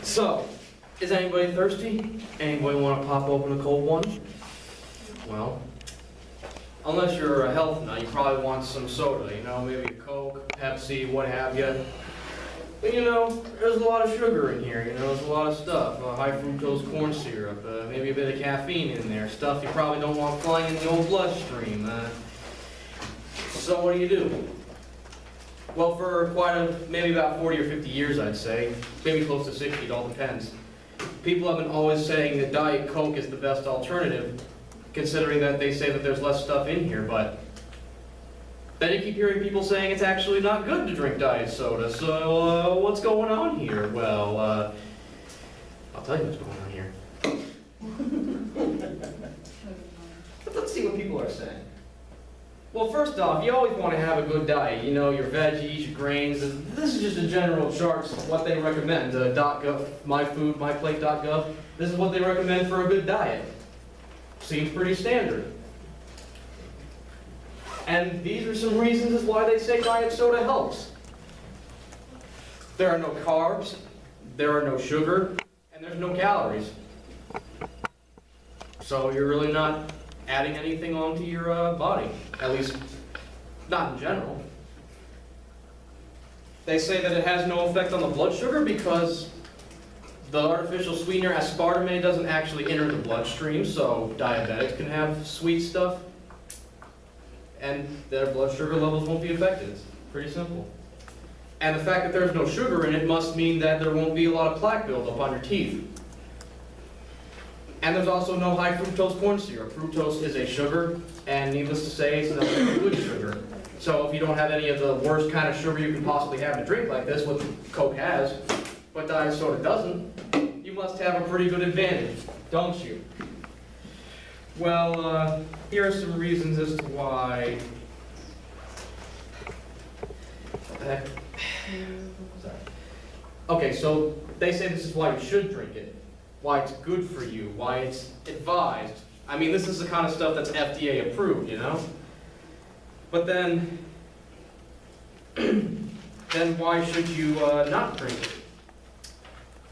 So, is anybody thirsty? Anybody want to pop open a cold one? Well, unless you're a health nut, you probably want some soda, you know, maybe a Coke, Pepsi, what have you. But you know, there's a lot of sugar in here, you know, there's a lot of stuff. High fructose corn syrup, maybe a bit of caffeine in there, stuff you probably don't want flying in the old bloodstream. So what do? Well, for maybe about 40 or 50 years, I'd say, maybe close to 60, it all depends. People have been always saying that Diet Coke is the best alternative, considering that they say that there's less stuff in here, but then you keep hearing people saying it's actually not good to drink diet soda, so what's going on here? Well, I'll tell you what's going on here. But let's see what people are saying. Well, first off, you always want to have a good diet. You know, your veggies, your grains. This is just a general chart of what they recommend. .gov, myfood.myplate.gov. This is what they recommend for a good diet. Seems pretty standard. And these are some reasons as why they say diet soda helps. There are no carbs, there are no sugar, and there's no calories. So you're really not adding anything onto your body, at least not in general. They say that it has no effect on the blood sugar because the artificial sweetener aspartame doesn't actually enter the bloodstream, so diabetics can have sweet stuff and their blood sugar levels won't be affected. It's pretty simple. And the fact that there's no sugar in it must mean that there won't be a lot of plaque buildup on your teeth. And there's also no high fructose corn syrup. Fructose is a sugar, and needless to say, it's not a good sugar. So if you don't have any of the worst kind of sugar you can possibly have in a drink like this, what Coke has, but diet soda doesn't, you must have a pretty good advantage, don't you? Well, here are some reasons as to why. What the heck? Sorry. Okay, so they say this is why you should drink it, why it's good for you, why it's advised. I mean, this is the kind of stuff that's FDA approved, you know? But then why should you not drink it?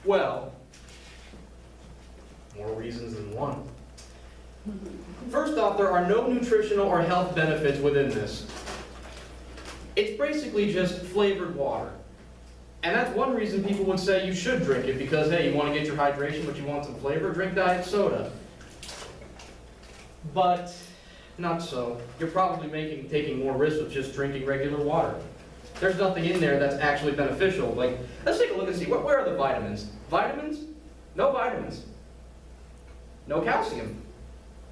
Well, more reasons than one. First off, there are no nutritional or health benefits within this. It's basically just flavored water. And that's one reason people would say you should drink it, because hey, you want to get your hydration, but you want some flavor, drink diet soda. But not so. You're probably taking more risks with just drinking regular water. There's nothing in there that's actually beneficial. Like, let's take a look and see, where are the vitamins? Vitamins? No vitamins. No calcium.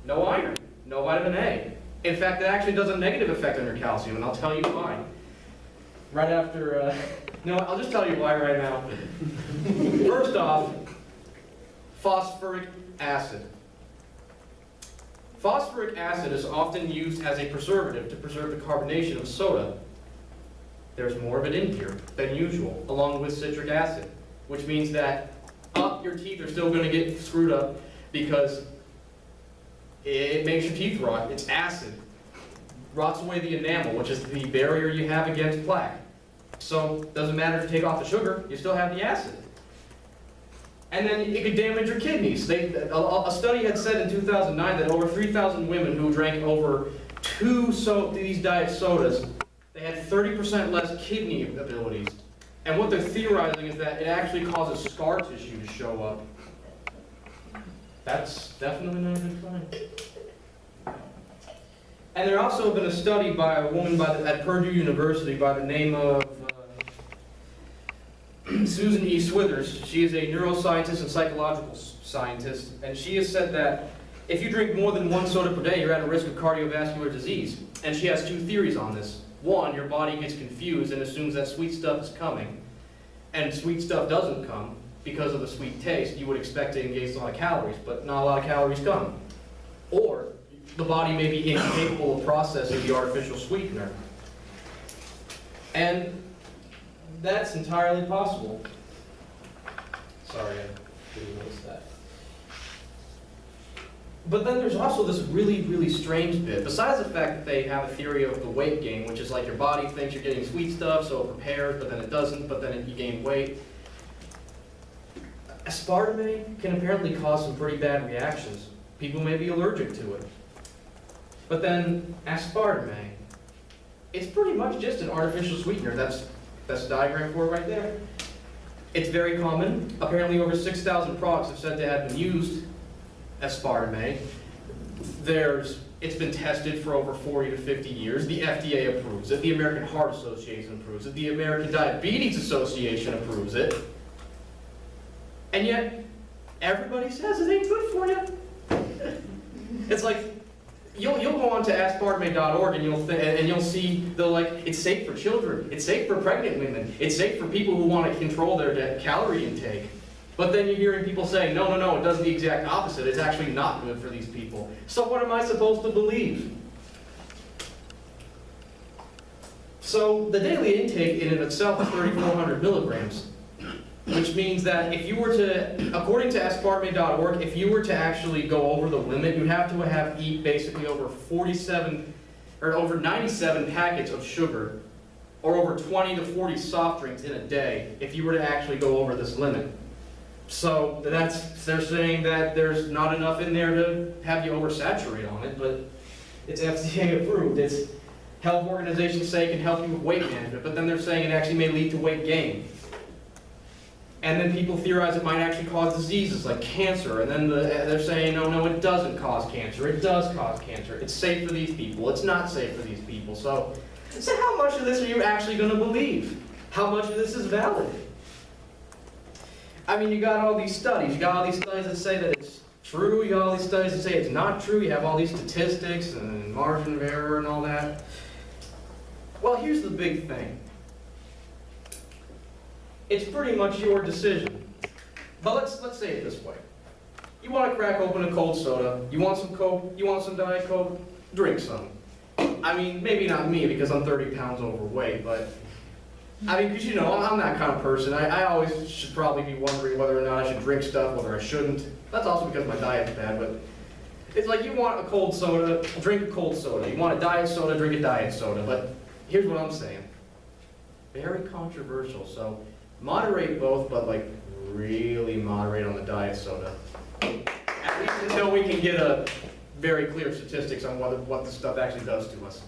No iron. No vitamin A. In fact, it actually does a negative effect on your calcium, and I'll tell you why. Right after, no, I'll just tell you why right now. First off, phosphoric acid. Phosphoric acid is often used as a preservative to preserve the carbonation of soda. There's more of it in here than usual, along with citric acid, which means that your teeth are still going to get screwed up because it makes your teeth rot. It's acid. Rots away the enamel, which is the barrier you have against plaque. So it doesn't matter if you take off the sugar, you still have the acid. And then it could damage your kidneys. A study had said in 2009 that over 3,000 women who drank over these diet sodas, they had 30% less kidney abilities. And what they're theorizing is that it actually causes scar tissue to show up. That's definitely not a good sign. And there also been a study by a woman at Purdue University by the name of Susan E. Swithers. She is a neuroscientist and psychological scientist, and she has said that if you drink more than one soda per day, you're at a risk of cardiovascular disease. And she has two theories on this. One, your body gets confused and assumes that sweet stuff is coming, and sweet stuff doesn't come because of the sweet taste. You would expect to engage a lot of calories, but not a lot of calories come. Or the body may be incapable of processing the artificial sweetener. And that's entirely possible. Sorry, I didn't notice that. But then there's also this really, really strange bit. Besides the fact that they have a theory of the weight gain, which is like your body thinks you're getting sweet stuff, so it prepares, but then it doesn't, but then you gain weight. aspartame can apparently cause some pretty bad reactions. People may be allergic to it. But then aspartame, it's pretty much just an artificial sweetener. That's the diagram for it right there. It's very common. Apparently over 6,000 products have said to have been used aspartame. It's been tested for over 40 to 50 years. The FDA approves it. The American Heart Association approves it. The American Diabetes Association approves it. And yet, everybody says it ain't good for you. It's like, you'll go on to aspartame.org and you'll see it's safe for children, it's safe for pregnant women, it's safe for people who want to control their calorie intake. But then you're hearing people saying, no, it does the exact opposite. It's actually not good for these people. So what am I supposed to believe? So the daily intake in and of itself is 3,400 milligrams, which means that if you were to, according to aspartame.org, if you were to actually go over the limit, you'd have to eat basically over 97 packets of sugar, or over 20 to 40 soft drinks in a day, if you were to actually go over this limit. So they're saying that there's not enough in there to have you oversaturate on it, but it's FDA approved. It's health organizations say it can help you with weight management, but then they're saying it actually may lead to weight gain. And then people theorize it might actually cause diseases like cancer, and then they're saying, no, it doesn't cause cancer. It does cause cancer. It's safe for these people. It's not safe for these people. So how much of this are you actually going to believe? How much of this is valid? I mean, you got all these studies. You got all these studies that say that it's true. You got all these studies that say it's not true. You have all these statistics and margin of error and all that. Well, here's the big thing. It's pretty much your decision. But let's say it this way. You want to crack open a cold soda. You want some Coke. You want some Diet Coke. Drink some. I mean, maybe not me because I'm 30 pounds overweight, but I mean, because I'm that kind of person. I always should probably be wondering whether or not I should drink stuff, whether I shouldn't. That's also because my diet's bad, but it's like you want a cold soda, drink a cold soda. You want a diet soda, drink a diet soda. But here's what I'm saying. Very controversial, so moderate both, but really moderate on the diet soda. At least until we can get a very clear statistics on what this stuff actually does to us.